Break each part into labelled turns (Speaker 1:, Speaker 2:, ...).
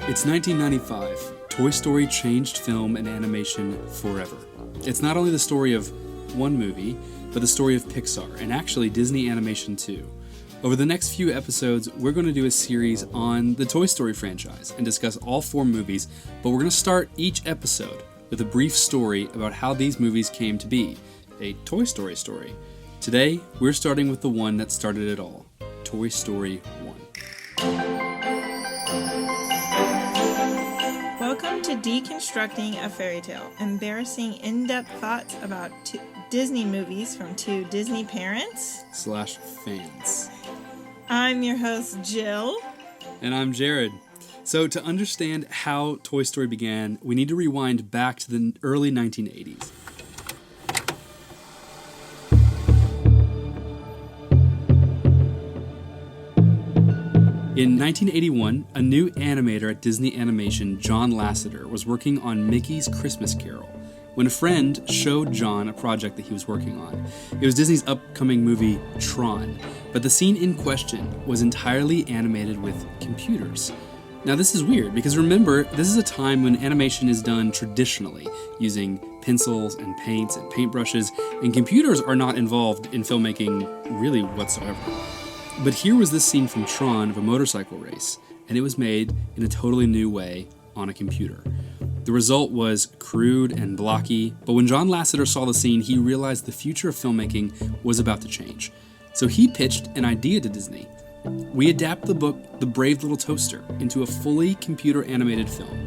Speaker 1: It's 1995. Toy Story changed film and animation forever. It's not only the story of one movie, but the story of Pixar, and actually Disney animation too. Over the next few episodes, we're going to do a series on the Toy Story franchise and discuss all 4 movies, but we're going to start each episode with a brief story about how these movies came to be, a Toy Story story. Today, we're starting with the one that started it all, Toy Story 1.
Speaker 2: Welcome to Deconstructing a Fairy Tale, embarrassing in-depth thoughts about Disney movies from 2 Disney parents
Speaker 1: / fans.
Speaker 2: I'm your host, Jill.
Speaker 1: And I'm Jared. So to understand how Toy Story began, we need to rewind back to the early 1980s. In 1981, a new animator at Disney Animation, John Lasseter, was working on Mickey's Christmas Carol when a friend showed John a project that he was working on. It was Disney's upcoming movie, Tron, but the scene in question was entirely animated with computers. Now this is weird, because remember, this is a time when animation is done traditionally, using pencils and paints and paintbrushes, and computers are not involved in filmmaking really whatsoever. But here was this scene from Tron of a motorcycle race, and it was made in a totally new way on a computer. The result was crude and blocky, but when John Lasseter saw the scene, he realized the future of filmmaking was about to change. So he pitched an idea to Disney. We adapt the book The Brave Little Toaster into a fully computer-animated film.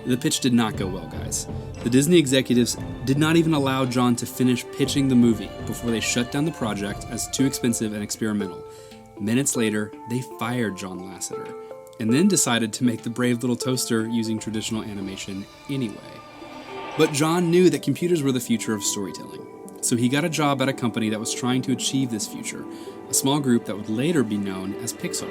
Speaker 1: The pitch did not go well, guys. The Disney executives did not even allow John to finish pitching the movie before they shut down the project as too expensive and experimental. Minutes later, they fired John Lasseter, and then decided to make The Brave Little Toaster using traditional animation anyway. But John knew that computers were the future of storytelling, so he got a job at a company that was trying to achieve this future, a small group that would later be known as Pixar.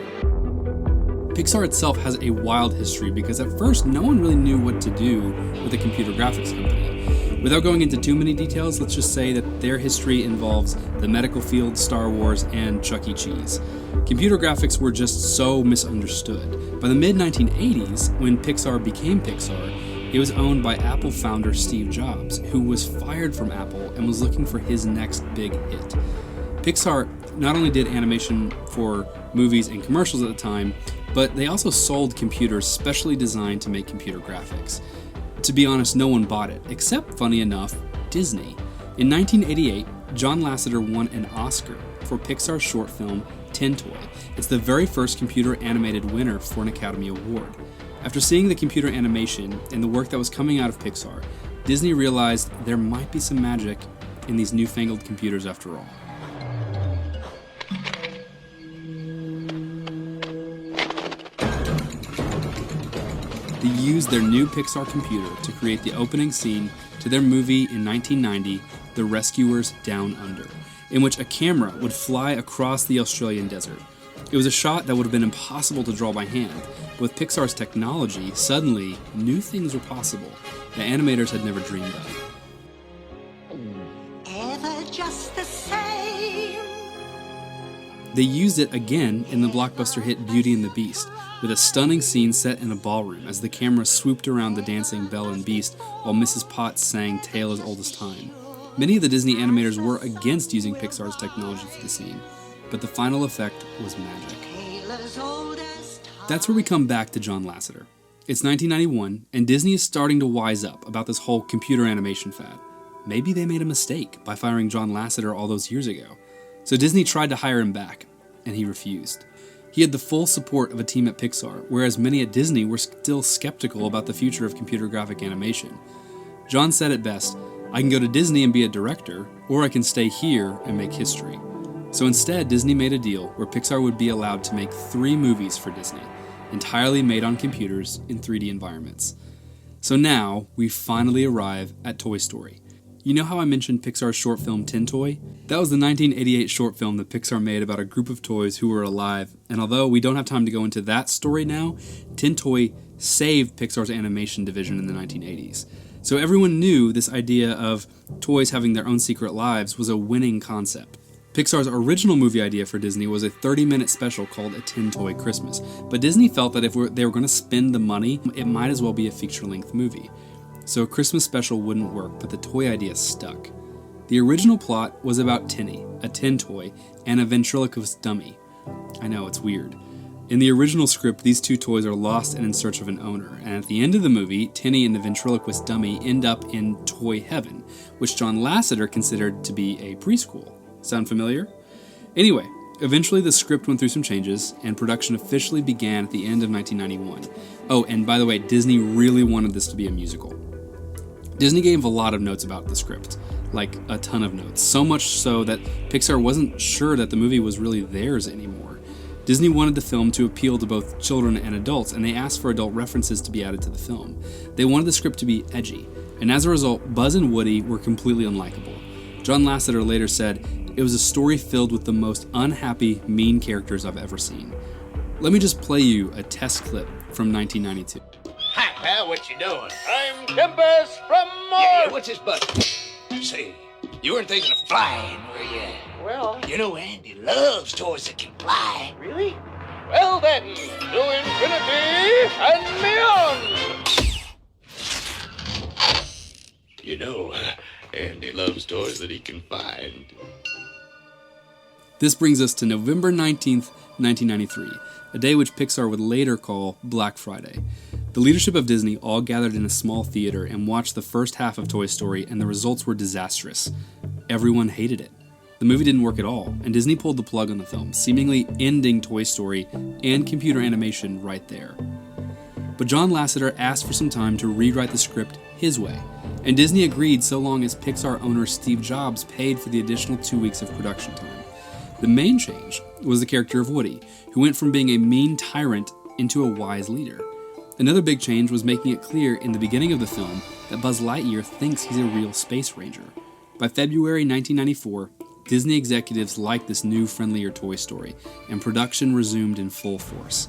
Speaker 1: Pixar itself has a wild history because at first no one really knew what to do with a computer graphics company. Without going into too many details, let's just say that their history involves the medical field, Star Wars, and Chuck E. Cheese. Computer graphics were just so misunderstood. By the mid-1980s, when Pixar became Pixar, it was owned by Apple founder Steve Jobs, who was fired from Apple and was looking for his next big hit. Pixar not only did animation for movies and commercials at the time, but they also sold computers specially designed to make computer graphics. To be honest, no one bought it, except, funny enough, Disney. In 1988, John Lasseter won an Oscar for Pixar's short film, Tin Toy. It's the very first computer-animated winner for an Academy Award. After seeing the computer animation and the work that was coming out of Pixar, Disney realized there might be some magic in these newfangled computers after all. They used their new Pixar computer to create the opening scene to their movie in 1990, The Rescuers Down Under, in which a camera would fly across the Australian desert. It was a shot that would have been impossible to draw by hand, but with Pixar's technology, suddenly new things were possible that animators had never dreamed of.
Speaker 3: Ever just the same.
Speaker 1: They used it again in the blockbuster hit Beauty and the Beast, with a stunning scene set in a ballroom as the camera swooped around the dancing Belle and Beast while Mrs. Potts sang Tale as Old as Time. Many of the Disney animators were against using Pixar's technology for the scene, but the final effect was magic. That's where we come back to John Lasseter. It's 1991, and Disney is starting to wise up about this whole computer animation fad. Maybe they made a mistake by firing John Lasseter all those years ago. So Disney tried to hire him back, and he refused. He had the full support of a team at Pixar, whereas many at Disney were still skeptical about the future of computer graphic animation. John said it best, "I can go to Disney and be a director, or I can stay here and make history." So instead, Disney made a deal where Pixar would be allowed to make 3 movies for Disney, entirely made on computers in 3D environments. So now, we finally arrive at Toy Story. You know how I mentioned Pixar's short film Tin Toy? That was the 1988 short film that Pixar made about a group of toys who were alive, and although we don't have time to go into that story now, Tin Toy saved Pixar's animation division in the 1980s. So everyone knew this idea of toys having their own secret lives was a winning concept. Pixar's original movie idea for Disney was a 30-minute special called A 10-Toy Christmas, but Disney felt that if they were going to spend the money, it might as well be a feature-length movie. So a Christmas special wouldn't work, but the toy idea stuck. The original plot was about Tinny, a tin toy, and a ventriloquist dummy. I know, it's weird. In the original script, these two toys are lost and in search of an owner, and at the end of the movie, Tinny and the ventriloquist dummy end up in toy heaven, which John Lasseter considered to be a preschool. Sound familiar? Anyway, eventually the script went through some changes, and production officially began at the end of 1991. Oh, and by the way, Disney really wanted this to be a musical. Disney gave a lot of notes about the script, like a ton of notes, so much so that Pixar wasn't sure that the movie was really theirs anymore. Disney wanted the film to appeal to both children and adults, and they asked for adult references to be added to the film. They wanted the script to be edgy, and as a result, Buzz and Woody were completely unlikable. John Lasseter later said, "It was a story filled with the most unhappy, mean characters I've ever seen." Let me just play you a test clip from 1992.
Speaker 4: Hi, pal, what you doing?
Speaker 5: I'm Tempest from Mars.
Speaker 4: Yeah, what's his butt? Say, you weren't thinking of flying, were you?
Speaker 5: Well,
Speaker 4: You know Andy loves toys that can fly.
Speaker 5: really? Well then, to infinity and beyond.
Speaker 4: You know, Andy loves toys that he can find.
Speaker 1: This brings us to November 19th, 1993, a day which Pixar would later call Black Friday. The leadership of Disney all gathered in a small theater and watched the first half of Toy Story, and the results were disastrous. Everyone hated it. The movie didn't work at all, and Disney pulled the plug on the film, seemingly ending Toy Story and computer animation right there. But John Lasseter asked for some time to rewrite the script his way, and Disney agreed so long as Pixar owner Steve Jobs paid for the additional 2 weeks of production time. The main change was the character of Woody, who went from being a mean tyrant into a wise leader. Another big change was making it clear in the beginning of the film that Buzz Lightyear thinks he's a real space ranger. By February 1994, Disney executives liked this new, friendlier Toy Story, and production resumed in full force.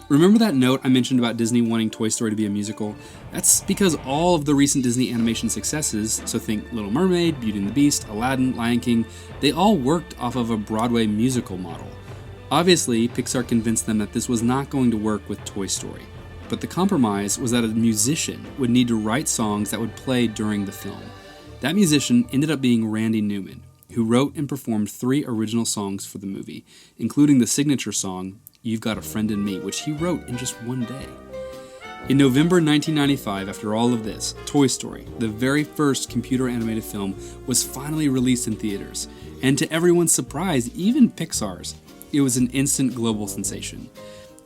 Speaker 1: Remember that note I mentioned about Disney wanting Toy Story to be a musical? That's because all of the recent Disney animation successes, so think Little Mermaid, Beauty and the Beast, Aladdin, Lion King, they all worked off of a Broadway musical model. Obviously, Pixar convinced them that this was not going to work with Toy Story, but the compromise was that a musician would need to write songs that would play during the film. That musician ended up being Randy Newman, who wrote and performed 3 original songs for the movie, including the signature song, You've Got a Friend in Me, which he wrote in just one day. In November 1995, after all of this, Toy Story, the very first computer-animated film, was finally released in theaters. And to everyone's surprise, even Pixar's, it was an instant global sensation.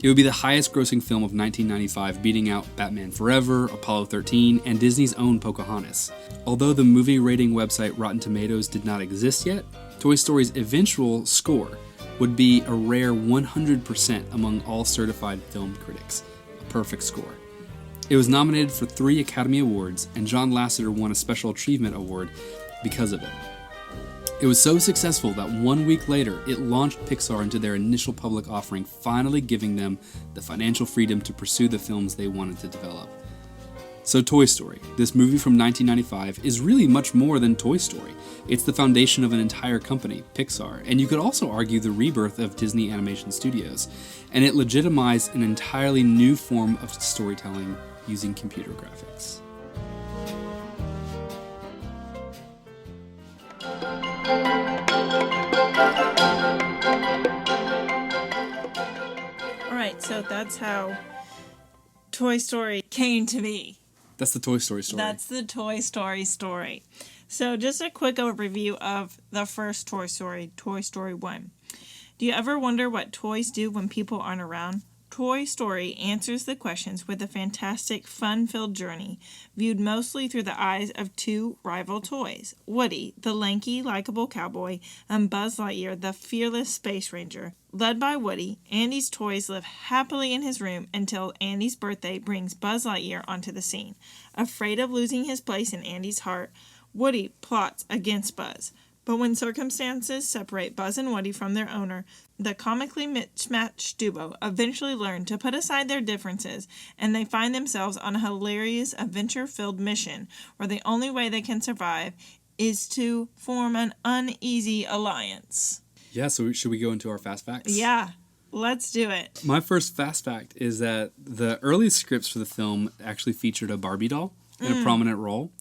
Speaker 1: It would be the highest-grossing film of 1995, beating out Batman Forever, Apollo 13, and Disney's own Pocahontas. Although the movie rating website Rotten Tomatoes did not exist yet, Toy Story's eventual score would be a rare 100% among all certified film critics. A perfect score. It was nominated for 3 Academy Awards, and John Lasseter won a Special Achievement Award because of it. It was so successful that 1 week later, it launched Pixar into their initial public offering, finally giving them the financial freedom to pursue the films they wanted to develop. So Toy Story, this movie from 1995, is really much more than Toy Story. It's the foundation of an entire company, Pixar, and you could also argue the rebirth of Disney Animation Studios, and it legitimized an entirely new form of storytelling using computer graphics.
Speaker 2: Alright, so that's how Toy Story came to be.
Speaker 1: That's the Toy Story story.
Speaker 2: That's the Toy Story story. So just a quick overview of the first Toy Story, Toy Story 1. Do you ever wonder what toys do when people aren't around? Toy Story answers the questions with a fantastic, fun-filled journey, viewed mostly through the eyes of 2 rival toys, Woody, the lanky, likable cowboy, and Buzz Lightyear, the fearless space ranger. Led by Woody, Andy's toys live happily in his room until Andy's birthday brings Buzz Lightyear onto the scene. Afraid of losing his place in Andy's heart, Woody plots against Buzz. But when circumstances separate Buzz and Woody from their owner, the comically mismatched duo eventually learn to put aside their differences, and they find themselves on a hilarious, adventure-filled mission where the only way they can survive is to form an uneasy alliance.
Speaker 1: Yeah, so should we go into our fast facts?
Speaker 2: Yeah, let's do it.
Speaker 1: My first fast fact is that the earliest scripts for the film actually featured a Barbie doll in a prominent role,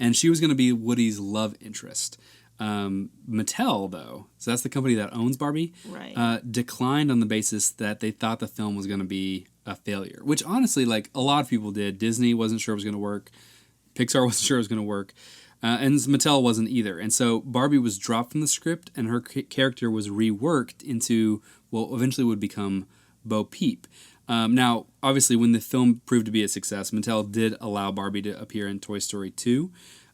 Speaker 1: and she was going to be Woody's love interest. Mattel, though, so that's the company that owns Barbie,
Speaker 2: Right.
Speaker 1: declined on the basis that they thought the film was going to be a failure, which honestly, like, a lot of people did. Disney wasn't sure it was going to work. Pixar wasn't sure it was going to work. And Mattel wasn't either. And so Barbie was dropped from the script, and her character was reworked into what eventually would become Bo Peep. Now, obviously, when the film proved to be a success, Mattel did allow Barbie to appear in Toy Story 2.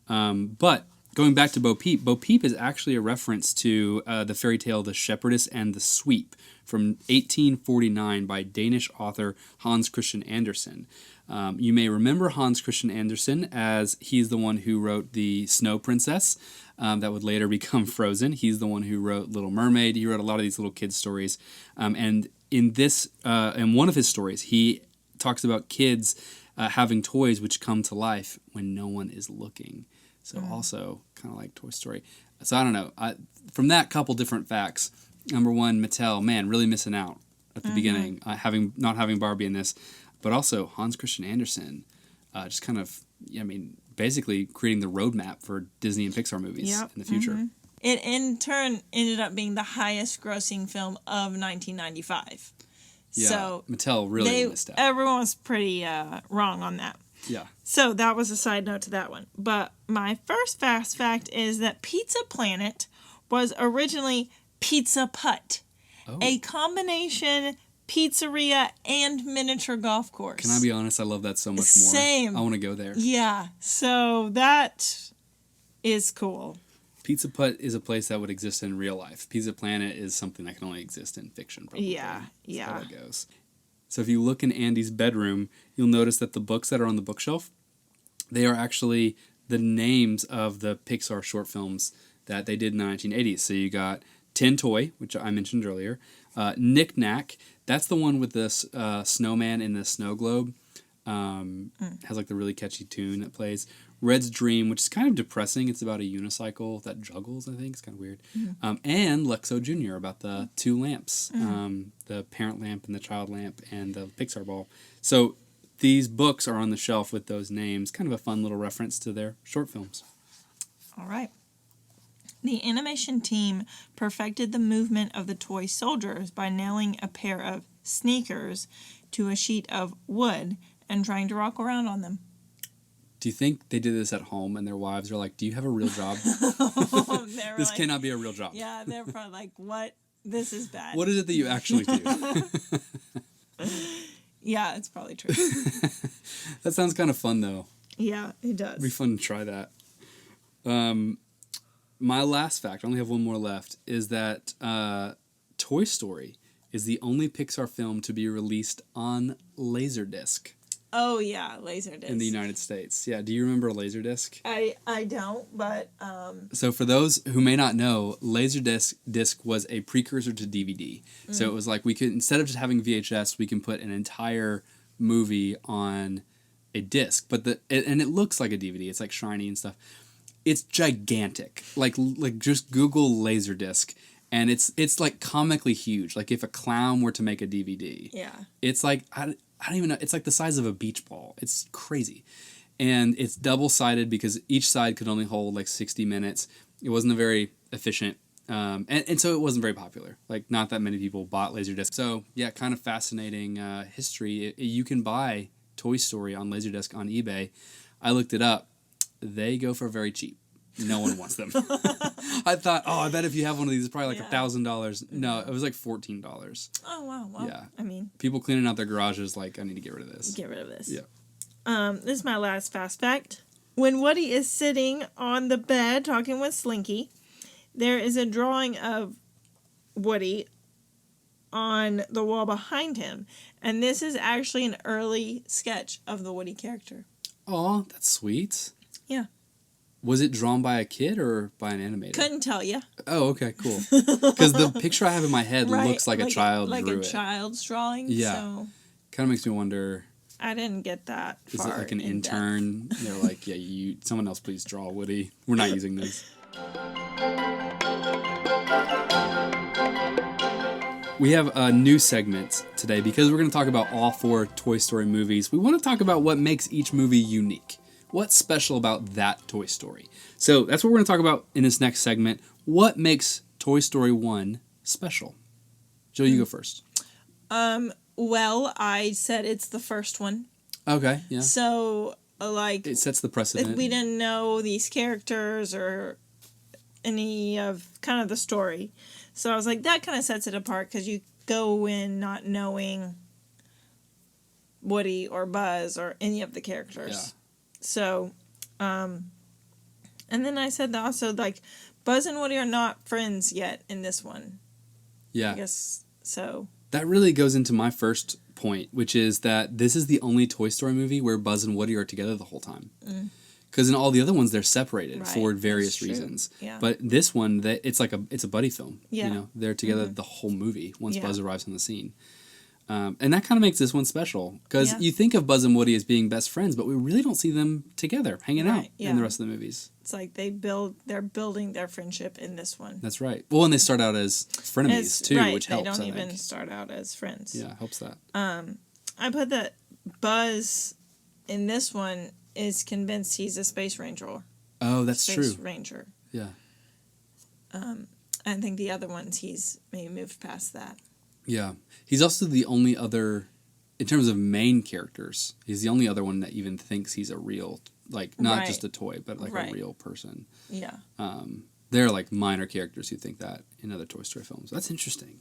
Speaker 1: But going back to Bo Peep is actually a reference to the fairy tale The Shepherdess and the Sweep from 1849 by Danish author Hans Christian Andersen. You may remember Hans Christian Andersen as he's the one who wrote The Snow Princess that would later become Frozen. He's the one who wrote Little Mermaid. He wrote a lot of these little kids' stories. And in one of his stories, he talks about kids having toys which come to life when no one is looking. So also kind of like Toy Story. So I don't know. From that couple different facts, number one, Mattel, man, really missing out at the beginning, not having Barbie in this. But also Hans Christian Andersen, just kind of, basically creating the roadmap for Disney and Pixar movies in the future.
Speaker 2: It in turn ended up being the highest grossing film of 1995.
Speaker 1: Yeah,
Speaker 2: so
Speaker 1: Mattel really missed out.
Speaker 2: Everyone was pretty wrong on that.
Speaker 1: Yeah.
Speaker 2: So that was a side note to that one. But my first fast fact is that Pizza Planet was originally Pizza Putt, a combination pizzeria and miniature golf course.
Speaker 1: Can I be honest? I love that so much more.
Speaker 2: Same.
Speaker 1: I want to go there.
Speaker 2: Yeah. So that is cool.
Speaker 1: Pizza Putt is a place that would exist in real life. Pizza Planet is something that can only exist in fiction, probably.
Speaker 2: Yeah.
Speaker 1: That's how it goes. So if you look in Andy's bedroom, you'll notice that the books that are on the bookshelf, they are actually the names of the Pixar short films that they did in the 1980s. So you got Tin Toy, which I mentioned earlier, Knick Knack. That's the one with the snowman in the snow globe. Has like the really catchy tune that plays. Red's Dream, which is kind of depressing. It's about a unicycle that juggles, I think. It's kind of weird. And Lexo Jr. about the two lamps, the parent lamp and the child lamp and the Pixar ball. So these books are on the shelf with those names. Kind of a fun little reference to their short films.
Speaker 2: All right. The animation team perfected the movement of the toy soldiers by nailing a pair of sneakers to a sheet of wood and trying to rock around on them.
Speaker 1: Do you think they did this at home and their wives are like, do you have a real job? This cannot be a real job.
Speaker 2: Yeah, they're probably like, what? This is bad.
Speaker 1: What is it that you actually do?
Speaker 2: Yeah, it's probably true.
Speaker 1: That sounds kind of fun, though.
Speaker 2: Yeah, it does.
Speaker 1: It'd be fun to try that. My last fact, I only have one more left, is that Toy Story is the only Pixar film to be released on Laserdisc.
Speaker 2: Oh, yeah, Laserdisc.
Speaker 1: In the United States. Yeah, do you remember Laserdisc?
Speaker 2: I don't, but...
Speaker 1: So for those who may not know, Laserdisc was a precursor to DVD. So it was like we could, instead of just having VHS, we can put an entire movie on a disc. But and it looks like a DVD. It's like shiny and stuff. It's gigantic. Like just Google Laserdisc, and it's like comically huge. Like if a clown were to make a DVD.
Speaker 2: Yeah.
Speaker 1: It's like I don't even know. It's like the size of a beach ball. It's crazy. And it's double-sided because each side could only hold like 60 minutes. It wasn't a very efficient, and so it wasn't very popular. Like not that many people bought Laserdisc. So yeah, kind of fascinating history. You can buy Toy Story on Laserdisc on eBay. I looked it up. They go for very cheap. No one wants them. I thought, I bet if you have one of these, it's probably like $1,000. No, it was like $14.
Speaker 2: Oh, wow. Well,
Speaker 1: yeah.
Speaker 2: I mean...
Speaker 1: People cleaning out their garages like, I need to get rid of this.
Speaker 2: Get rid of this.
Speaker 1: Yeah.
Speaker 2: This is my last fast fact. When Woody is sitting on the bed talking with Slinky, there is a drawing of Woody on the wall behind him. And this is actually an early sketch of the Woody character.
Speaker 1: Oh, that's sweet.
Speaker 2: Yeah.
Speaker 1: Was it drawn by a kid or by an animator?
Speaker 2: Couldn't tell you.
Speaker 1: Oh, okay, cool. Because the picture I have in my head looks like a child drew it.
Speaker 2: Like a child's drawing.
Speaker 1: Yeah.
Speaker 2: So.
Speaker 1: Kind of makes me wonder
Speaker 2: I didn't get that
Speaker 1: Is
Speaker 2: far.
Speaker 1: it like an
Speaker 2: in depth.
Speaker 1: intern? They're like, someone else please draw Woody. We're not using this. We have a new segment today because we're going to talk about all 4 Toy Story movies. We want to talk about what makes each movie unique. What's special about that Toy Story? So that's what we're going to talk about in this next segment. What makes Toy Story 1 special? Jill, you go first.
Speaker 2: Well, I said it's the first one.
Speaker 1: Okay, yeah.
Speaker 2: So, like...
Speaker 1: It sets the precedent.
Speaker 2: We didn't know these characters or any of kind of the story. So I was like, that kind of sets it apart because you go in not knowing Woody or Buzz or any of the characters.
Speaker 1: Yeah.
Speaker 2: So, and then I said that also, like, Buzz and Woody are not friends yet in this one.
Speaker 1: Yeah.
Speaker 2: I guess so.
Speaker 1: That really goes into my first point, which is that this is the only Toy Story movie where Buzz and Woody are together the whole time. Because in all the other ones, they're separated for various reasons.
Speaker 2: Yeah.
Speaker 1: But this one, it's a buddy film.
Speaker 2: Yeah.
Speaker 1: You know, they're together the whole movie once Buzz arrives on the scene. And that kind of makes this one special. Because you think of Buzz and Woody as being best friends, but we really don't see them together, hanging out in the rest of the movies.
Speaker 2: It's like they're building their friendship in this one.
Speaker 1: That's right. Well, and they start out as frenemies, too, which helps,
Speaker 2: They don't even start out as friends.
Speaker 1: Yeah, helps that.
Speaker 2: I put that Buzz in this one is convinced he's a space ranger.
Speaker 1: Oh, that's true.
Speaker 2: Space ranger.
Speaker 1: Yeah.
Speaker 2: I think the other ones he's maybe moved past that.
Speaker 1: Yeah. He's also the only other, in terms of main characters, he's the only other one that even thinks he's a real, like, not just a toy, but like a real person.
Speaker 2: Yeah.
Speaker 1: There are like minor characters who think that in other Toy Story films. That's interesting.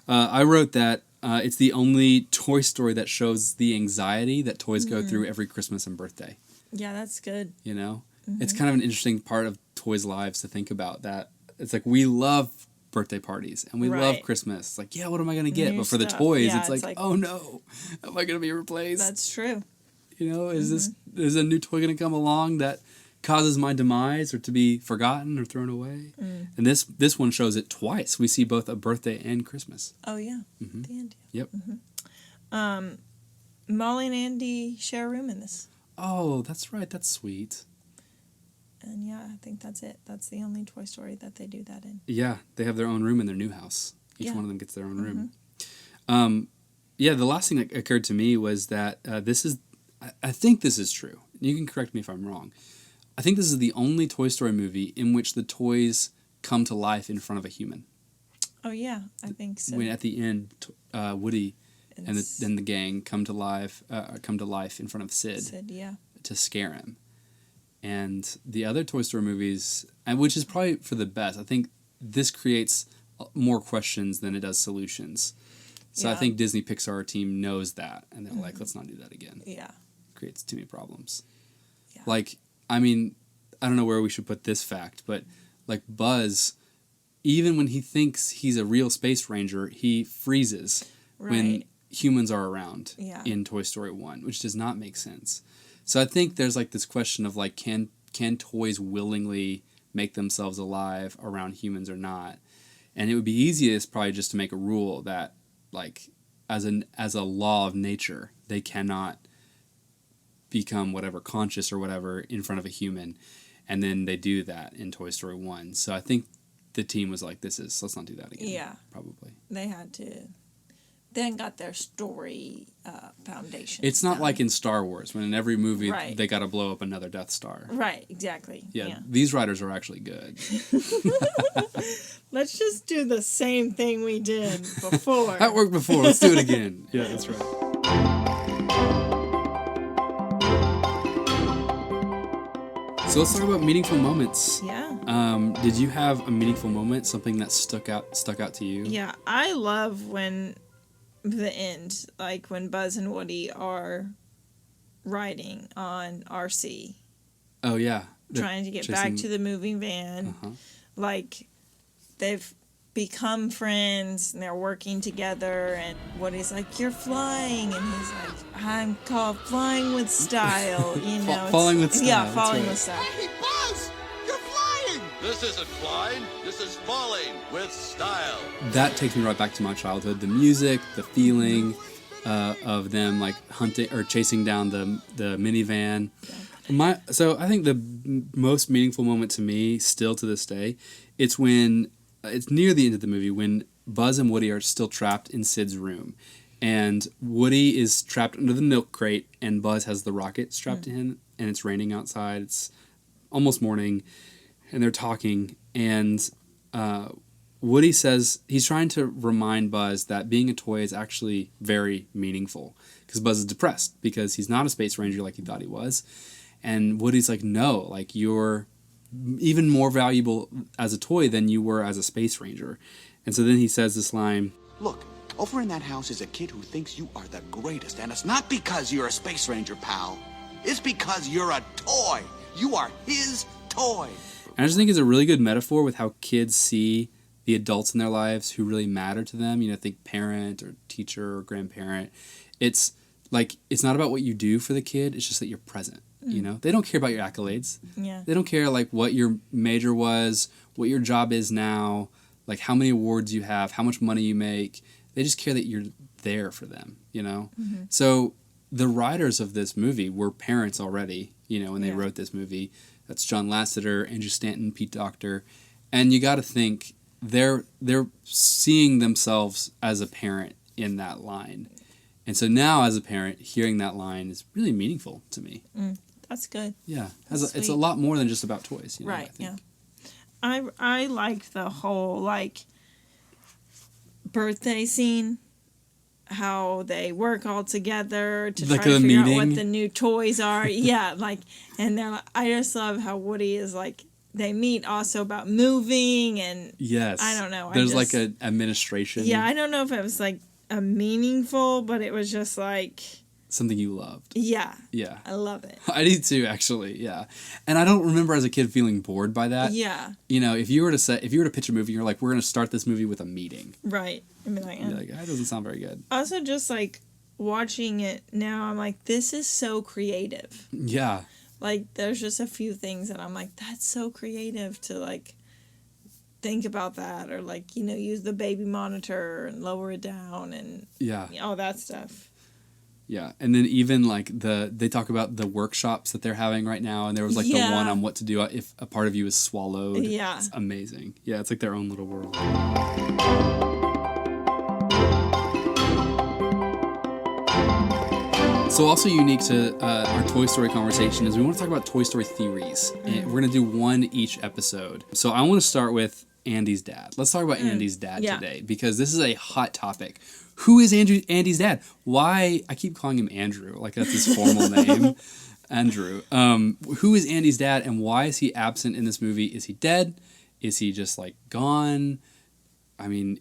Speaker 1: I wrote that it's the only Toy Story that shows the anxiety that toys go through every Christmas and birthday.
Speaker 2: Yeah, that's good.
Speaker 1: You know? It's kind of an interesting part of toys' lives to think about that. It's like we love birthday parties and we love Christmas. It's like, yeah, what am I going to get?
Speaker 2: New
Speaker 1: But for the
Speaker 2: stuff.
Speaker 1: toys, it's like, oh no, am I going to be replaced?
Speaker 2: That's true.
Speaker 1: You know, is a new toy going to come along that causes my demise or to be forgotten or thrown away? And this one shows it twice. We see both a birthday and Christmas.
Speaker 2: Oh yeah, at the end.
Speaker 1: Yep.
Speaker 2: Molly and Andy share a room in this.
Speaker 1: Oh, that's right. That's sweet.
Speaker 2: And yeah, I think that's it. That's the only Toy Story that they do that in.
Speaker 1: Yeah, they have their own room in their new house. Each one of them gets their own room. Yeah, the last thing that occurred to me was that I think this is true. You can correct me if I'm wrong. I think this is the only Toy Story movie in which the toys come to life in front of a human.
Speaker 2: Oh yeah, I think so.
Speaker 1: When at the end, Woody and the gang come to life in front of Sid to scare him. And the other Toy Story movies, and which is probably for the best, I think this creates more questions than it does solutions. So I think Disney Pixar team knows that, and they're like, let's not do that again.
Speaker 2: Yeah.
Speaker 1: Creates too many problems.
Speaker 2: Yeah.
Speaker 1: Like, I mean, I don't know where we should put this fact, but like Buzz, even when he thinks he's a real space ranger, he freezes when humans are around in Toy Story 1, which does not make sense. So I think there's like this question of like, can toys willingly make themselves alive around humans or not? And it would be easiest probably just to make a rule that like as a law of nature, they cannot become whatever conscious or whatever in front of a human. And then they do that in Toy Story 1. So I think the team was like, let's not do that again.
Speaker 2: Yeah.
Speaker 1: Probably.
Speaker 2: They had to. Then got their story foundation.
Speaker 1: It's not like in Star Wars, when in every movie they got to blow up another Death Star.
Speaker 2: Right, exactly.
Speaker 1: Yeah, these writers are actually good.
Speaker 2: Let's just do the same thing we did before.
Speaker 1: That worked before. Let's do it again. Yeah, that's right. So let's talk about meaningful moments.
Speaker 2: Yeah.
Speaker 1: Did you have a meaningful moment, something that stuck out to you?
Speaker 2: Yeah, I love when the end, like when Buzz and Woody are riding on RC.
Speaker 1: Oh yeah.
Speaker 2: Trying to get back to the moving van. Like they've become friends and they're working together, and Woody's like, "You're flying," and he's like, "I'm called flying with style," you know.
Speaker 1: Falling with style.
Speaker 2: Yeah, falling with style.
Speaker 3: Hey, Buzz! You're flying!
Speaker 4: This isn't flying, this is falling with style.
Speaker 1: That takes me right back to my childhood. The music, the feeling, of them like hunting or chasing down the minivan. So I think the most meaningful moment to me, still to this day, it's when it's near the end of the movie when Buzz and Woody are still trapped in Sid's room, and Woody is trapped under the milk crate, and Buzz has the rocket strapped to him, and it's raining outside. It's almost morning, and they're talking, and Woody says he's trying to remind Buzz that being a toy is actually very meaningful, because Buzz is depressed because he's not a space ranger like he thought he was. And Woody's like, no, like you're even more valuable as a toy than you were as a space ranger. And so then he says this line,
Speaker 3: Look, over in that house is a kid who thinks you are the greatest, and it's not because you're a space ranger, pal. It's because you're a toy. You are his toy.
Speaker 1: And I just think it's a really good metaphor with how kids see the adults in their lives who really matter to them. You know, think parent or teacher or grandparent. It's like, it's not about what you do for the kid. It's just that you're present. You know, they don't care about your accolades.
Speaker 2: Yeah.
Speaker 1: They don't care like what your major was, what your job is now, like how many awards you have, how much money you make. They just care that you're there for them, you know? Mm-hmm. So the writers of this movie were parents already, you know, when they wrote this movie. That's John Lasseter, Andrew Stanton, Pete Docter. And you got to think they're seeing themselves as a parent in that line. And so now as a parent, hearing that line is really meaningful to me.
Speaker 2: That's good.
Speaker 1: Yeah, it's a lot more than just about toys. You know,
Speaker 2: Right,
Speaker 1: I think.
Speaker 2: yeah. I liked the whole, like, birthday scene. How they work all together to
Speaker 1: Like
Speaker 2: try to
Speaker 1: a
Speaker 2: figure out
Speaker 1: meeting?
Speaker 2: what the new toys are. Yeah, like, and they're like, I just love how Woody is like, they meet also about moving and...
Speaker 1: Yes.
Speaker 2: I don't know.
Speaker 1: There's like an administration.
Speaker 2: Yeah, I don't know if it was like a meaningful, but it was just like...
Speaker 1: Something you loved.
Speaker 2: Yeah.
Speaker 1: Yeah.
Speaker 2: I love it.
Speaker 1: I do too, actually. Yeah. And I don't remember as a kid feeling bored by that.
Speaker 2: Yeah.
Speaker 1: You know, if you were to pitch a movie, you're like, we're going to start this movie with a meeting.
Speaker 2: Right. I mean,
Speaker 1: You're like, that doesn't sound very good.
Speaker 2: Also, just like watching it now, I'm like, this is so creative.
Speaker 1: Yeah.
Speaker 2: Like, there's just a few things that I'm like, that's so creative to like think about that, or like, you know, use the baby monitor and lower it down and all that stuff.
Speaker 1: Yeah, and then even like they talk about the workshops that they're having right now, and there was like the one on what to do if a part of you is swallowed.
Speaker 2: Yeah.
Speaker 1: It's amazing. Yeah, it's like their own little world. So also unique to our Toy Story conversation is we want to talk about Toy Story theories. And we're going to do one each episode. So I want to start with Andy's dad. Let's talk about Andy's dad today, because this is a hot topic. Who is Andy's dad? Why? I keep calling him Andrew, like that's his formal name. Andrew. Who is Andy's dad, and why is he absent in this movie? Is he dead? Is he just like gone? I mean,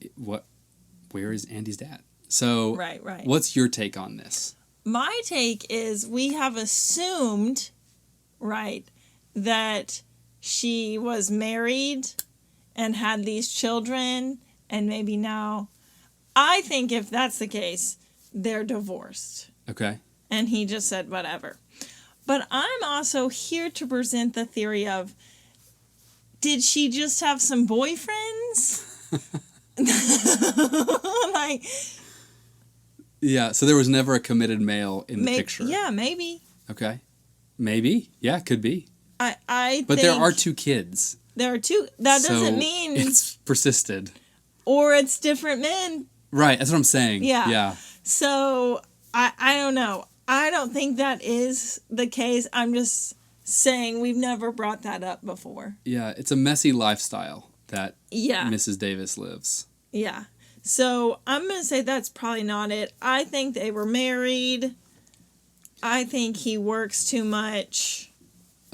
Speaker 1: where is Andy's dad? So,
Speaker 2: right.
Speaker 1: What's your take on this?
Speaker 2: My take is we have assumed, right, that she was married and had these children, and maybe now... I think if that's the case, they're divorced.
Speaker 1: Okay.
Speaker 2: And he just said whatever. But I'm also here to present the theory of, did she just have some boyfriends? Like...
Speaker 1: Yeah, so there was never a committed male in the picture.
Speaker 2: Yeah, maybe.
Speaker 1: Okay. Maybe. Yeah, could be.
Speaker 2: But
Speaker 1: think there are two kids.
Speaker 2: There are two. That doesn't mean...
Speaker 1: It's persisted.
Speaker 2: Or it's different men.
Speaker 1: Right, that's what I'm saying.
Speaker 2: Yeah. So, I don't know. I don't think that is the case. I'm just saying we've never brought that up before.
Speaker 1: Yeah, it's a messy lifestyle that
Speaker 2: Yeah.
Speaker 1: Mrs. Davis lives.
Speaker 2: Yeah. So I'm going to say that's probably not it. I think they were married. I think he works too much.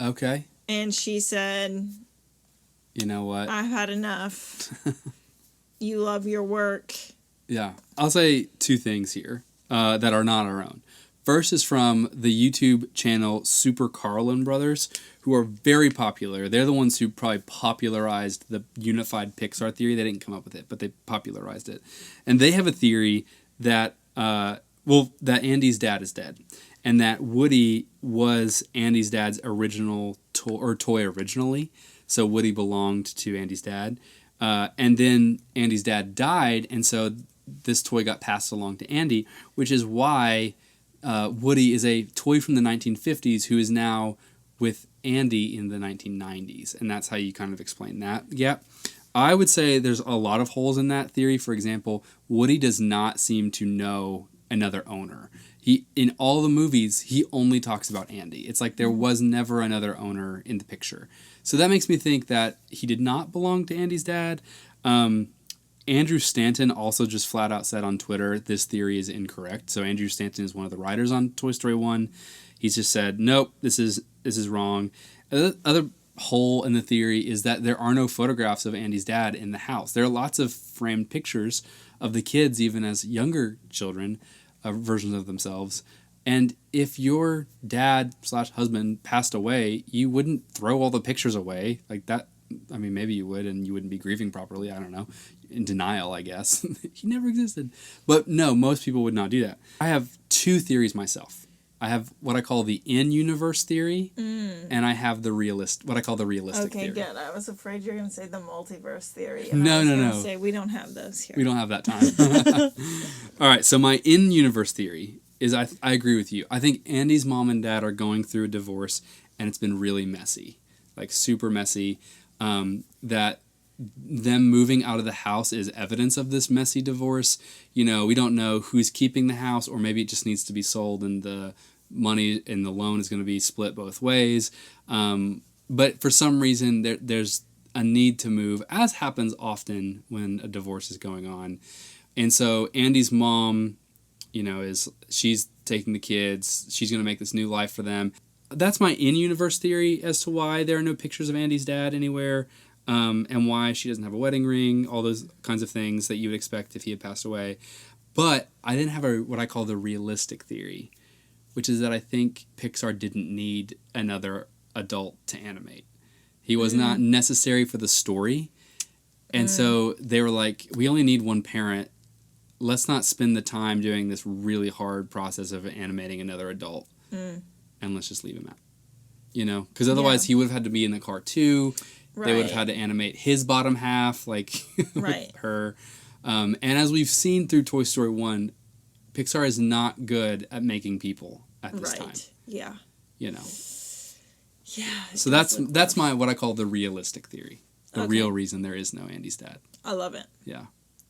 Speaker 1: Okay.
Speaker 2: And she said,
Speaker 1: you know what?
Speaker 2: I've had enough. You love your work.
Speaker 1: Yeah. I'll say two things here that are not our own. First is from the YouTube channel Super Carlin Brothers, who are very popular. They're the ones who probably popularized the unified Pixar theory. They didn't come up with it, but they popularized it. And they have a theory that, that Andy's dad is dead. And that Woody was Andy's dad's original toy originally. So Woody belonged to Andy's dad. And then Andy's dad died, and so this toy got passed along to Andy, which is why Woody is a toy from the 1950s who is now with Andy in the 1990s. And that's how you kind of explain that. Yeah. I would say there's a lot of holes in that theory. For example, Woody does not seem to know another owner. In all the movies, he only talks about Andy. It's like there was never another owner in the picture. So that makes me think that he did not belong to Andy's dad. Andrew Stanton also just flat out said on Twitter, this theory is incorrect. So Andrew Stanton is one of the writers on Toy Story 1. He's just said, nope, this is wrong. Other hole in the theory is that there are no photographs of Andy's dad in the house. There are lots of framed pictures of the kids, even as younger children, versions of themselves. And if your dad/husband passed away, you wouldn't throw all the pictures away like that. I mean, maybe you would, and you wouldn't be grieving properly. I don't know. In denial, I guess. He never existed. But no, most people would not do that. I have two theories myself. I have what I call the in-universe theory, and I have what I call the realistic theory.
Speaker 2: Okay, good. I was afraid you were going to say the multiverse theory.
Speaker 1: No.
Speaker 2: Say we don't have those here.
Speaker 1: We don't have that time. All right, so my in-universe theory is I agree with you. I think Andy's mom and dad are going through a divorce, and it's been really messy, like super messy. That them moving out of the house is evidence of this messy divorce. You know, we don't know who's keeping the house, or maybe it just needs to be sold and the money in the loan is going to be split both ways. But for some reason, there's a need to move, as happens often when a divorce is going on. And so Andy's mom, she's taking the kids. She's going to make this new life for them. That's my in-universe theory as to why there are no pictures of Andy's dad anywhere, and why she doesn't have a wedding ring, all those kinds of things that you would expect if he had passed away. But I didn't have what I call the realistic theory, which is that I think Pixar didn't need another adult to animate. He was not necessary for the story. And so they were like, we only need one parent. Let's not spend the time doing this really hard process of animating another adult. And let's just leave him out. Because otherwise he would have had to be in the car too. Right. They would have had to animate his bottom half, like with her. And as we've seen through Toy Story 1, Pixar is not good at making people at this time.
Speaker 2: Yeah.
Speaker 1: Yeah. So that's my what I call the realistic theory. The real reason there is no Andy's dad.
Speaker 2: I love it.
Speaker 1: Yeah.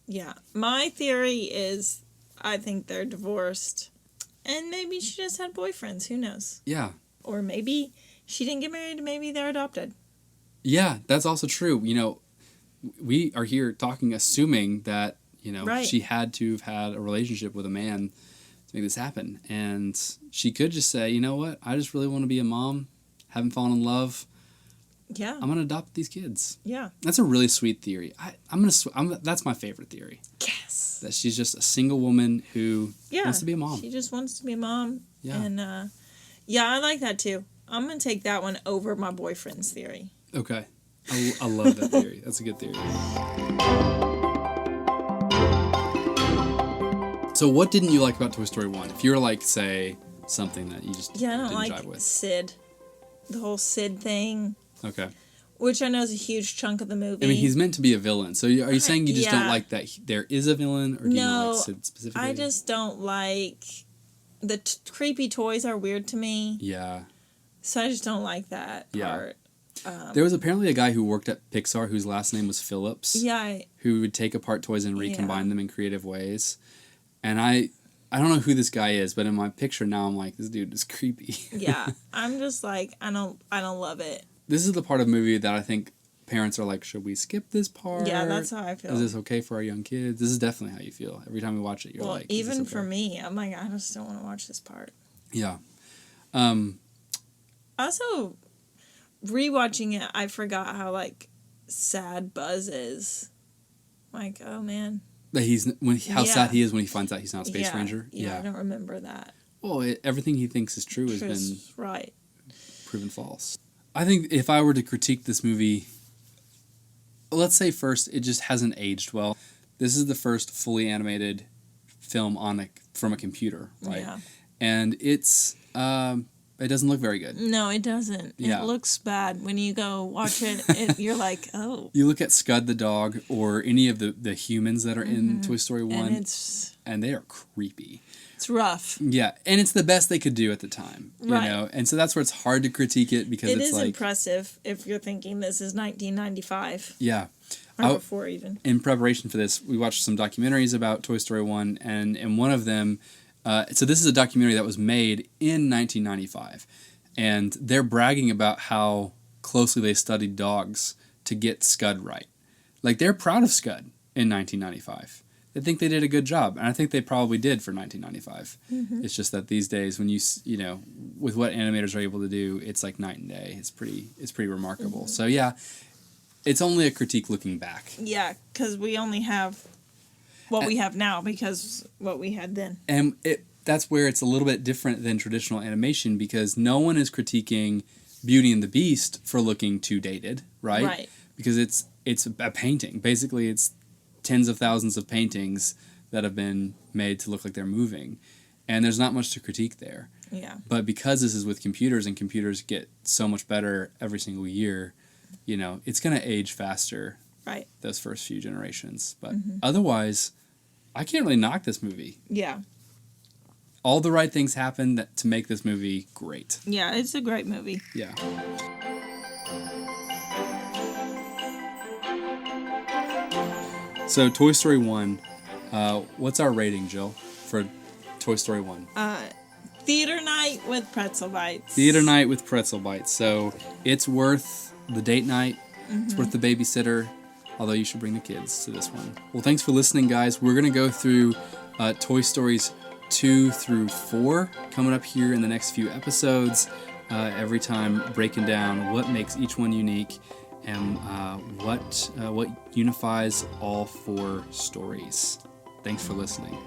Speaker 2: Yeah. My theory is I think they're divorced. And maybe she just had boyfriends. Who knows? Yeah. Or maybe she didn't get married. Maybe they're adopted.
Speaker 1: Yeah, that's also true. We are here assuming that, she had to have had a relationship with a man to make this happen. And she could just say, you know what? I just really want to be a mom. Haven't fallen in love. Yeah. I'm going to adopt these kids. Yeah. That's a really sweet theory. That's my favorite theory. Yes. That she's just a single woman who wants to be a mom.
Speaker 2: She just wants to be a mom. Yeah. And, I like that too. I'm going to take that one over my boyfriend's theory.
Speaker 1: Okay. I love that theory. That's a good theory. So what didn't you like about Toy Story 1? If you were like, say, something that you just didn't jive with.
Speaker 2: Sid. The whole Sid thing.
Speaker 1: Okay.
Speaker 2: Which I know is a huge chunk of the movie.
Speaker 1: I mean, he's meant to be a villain. So are you saying you just don't like that there is a villain? Or do you not like Sid specifically?
Speaker 2: I just don't like... The creepy toys are weird to me. Yeah. So I just don't like that part.
Speaker 1: There was apparently a guy who worked at Pixar whose last name was Phillips. Yeah. Who would take apart toys and recombine them in creative ways. And I don't know who this guy is, but in my picture now I'm like, this dude is creepy.
Speaker 2: Yeah. I'm just like, I don't love it.
Speaker 1: This is the part of the movie that I think parents are like, should we skip this part?
Speaker 2: Yeah, that's how I feel.
Speaker 1: Is this okay for our young kids? This is definitely how you feel. Every time we watch it, you're like,
Speaker 2: even okay? For me, I'm like, I just don't want to watch this part.
Speaker 1: Yeah.
Speaker 2: Also, rewatching it, I forgot how, sad Buzz is. Like, oh, man.
Speaker 1: That how sad he is when he finds out he's not a space ranger?
Speaker 2: Yeah, I don't remember that.
Speaker 1: Well, everything he thinks is true has been proven false. I think if I were to critique this movie, let's say first, it just hasn't aged well. This is the first fully animated film from a computer, right? Yeah. And it's It doesn't look very good.
Speaker 2: No, it doesn't.
Speaker 1: Yeah.
Speaker 2: It looks bad. When you go watch it, you're like, oh.
Speaker 1: You look at Scud the dog or any of the humans that are in Toy Story 1, and they are creepy.
Speaker 2: It's rough.
Speaker 1: Yeah, and it's the best they could do at the time, you know? And so that's where it's hard to critique it because
Speaker 2: it
Speaker 1: it's
Speaker 2: is
Speaker 1: like...
Speaker 2: impressive if you're thinking this is 1995.
Speaker 1: Yeah.
Speaker 2: Or before even.
Speaker 1: In preparation for this, we watched some documentaries about Toy Story 1, and in one of them... so this is a documentary that was made in 1995, and they're bragging about how closely they studied dogs to get Scud right. Like, they're proud of Scud in 1995. They think they did a good job, and I think they probably did for 1995. It's just that these days, when you know, with what animators are able to do, it's like night and day. It's pretty remarkable. So yeah, it's only a critique looking back.
Speaker 2: Yeah, because we only have what we have now because what we had then. And
Speaker 1: that's where it's a little bit different than traditional animation because no one is critiquing Beauty and the Beast for looking too dated, right?
Speaker 2: Right.
Speaker 1: Because it's a painting. Basically, it's tens of thousands of paintings that have been made to look like they're moving. And there's not much to critique there.
Speaker 2: Yeah.
Speaker 1: But because this is with computers and computers get so much better every single year, you know, it's going to age faster.
Speaker 2: Right.
Speaker 1: Those first few generations. But otherwise, I can't really knock this movie.
Speaker 2: Yeah.
Speaker 1: All the right things happened to make this movie great.
Speaker 2: Yeah, it's a great movie.
Speaker 1: Yeah. So, Toy Story 1, what's our rating, Jill, for Toy Story 1?
Speaker 2: Theater night with pretzel bites.
Speaker 1: Theater night with pretzel bites. So, it's worth the date night. It's worth the babysitter. Although you should bring the kids to this one. Well, thanks for listening, guys. We're going to go through Toy Stories 2 through 4 coming up here in the next few episodes. Every time breaking down what makes each one unique and what unifies all 4 stories. Thanks for listening.